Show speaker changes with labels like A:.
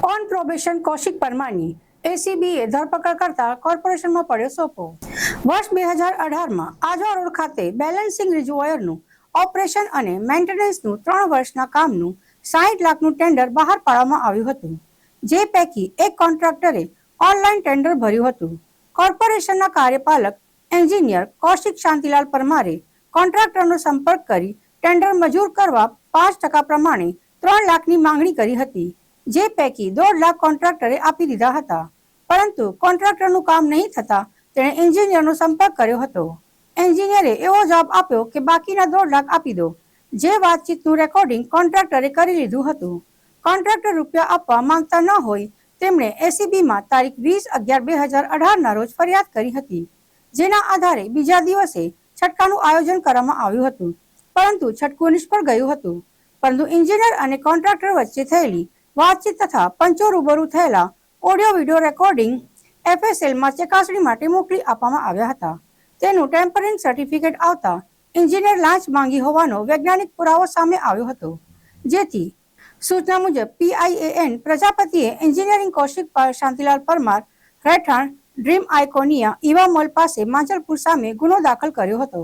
A: On probation Kaushik પરમારની એસીબીએ ધરપકડ કરતા કોર્પોરેશનમાં પડ્યો સોપો। વર્ષ 2018માં આજવા રોડ ખાતે બેલેન્સિંગ રિઝર્વોયરનું ઓપરેશન અને મેન્ટેનન્સનું 3 વર્ષના કામનું 60 લાખનું ટેન્ડર બહાર પાડવામાં આવ્યું હતું, જે પૈકી એક કોન્ટ્રાક્ટરે ઓનલાઈન ટેન્ડર ભર્યું હતું। કોર્પોરેશનના કાર્યપાલક એન્જિનિયર કૌશિક શાંતિલાલ પરમારે કોન્ટ્રાક્ટરનો સંપર્ક કરી ટેન્ડર મંજૂર કરવા 5% પ્રમાણે 3 લાખની માંગણી કરી હતી, જે પૈકી 1.5 લાખ કોન્ટ્રાક્ટરે આપી દીધા હતા, પરંતુ કોન્ટ્રાક્ટરનું કામ નહીં થતા તેણે એન્જિનિયરનો સંપર્ક કર્યો હતો। એન્જિનિયરે એવો જવાબ આપ્યો કે બાકીના 1.5 લાખ આપી દો, જે વાતચીતનું રેકોર્ડિંગ કોન્ટ્રાક્ટરે કરી લીધું હતું। કોન્ટ્રાક્ટર રૂપિયા આપવા માંગતા ન હોય તેમણે એસીબીમાં તારીખ 20/11/2018ના રોજ ફરિયાદ કરી હતી, જેના આધારે બીજા દિવસે છટકાનું આયોજન કરવામાં આવ્યું હતું, પરંતુ છટકું નિષ્ફળ ગયું હતું। પરંતુ એન્જિનિયર અને કોન્ટ્રાક્ટર વચ્ચે થયેલી વાતચીત તથા પંચો રૂબરૂ થયેલા ઓડિયો વિડિયો રેકોર્ડિંગ એફએસએલમાં ચકાસણી માટે મોકલી આપવામાં આવ્યા હતા। તેનું ટેમ્પરિંગ સર્ટિફિકેટ આવતા એન્જિનિયર લાંચ માંગી હોવાનો વૈજ્ઞાનિક પુરાવો સામે આવ્યો હતો, જેથી સૂચના મુજબ PIAN પ્રજાપતિએ એન્જિનિયરિંગ કૌશિક શાંતિલાલ પરમાર રહેઠાણ ડ્રીમ આઇકોનિયા ઇવા મોલ પાસે માંજલપુર સામે ગુનો દાખલ કર્યો હતો।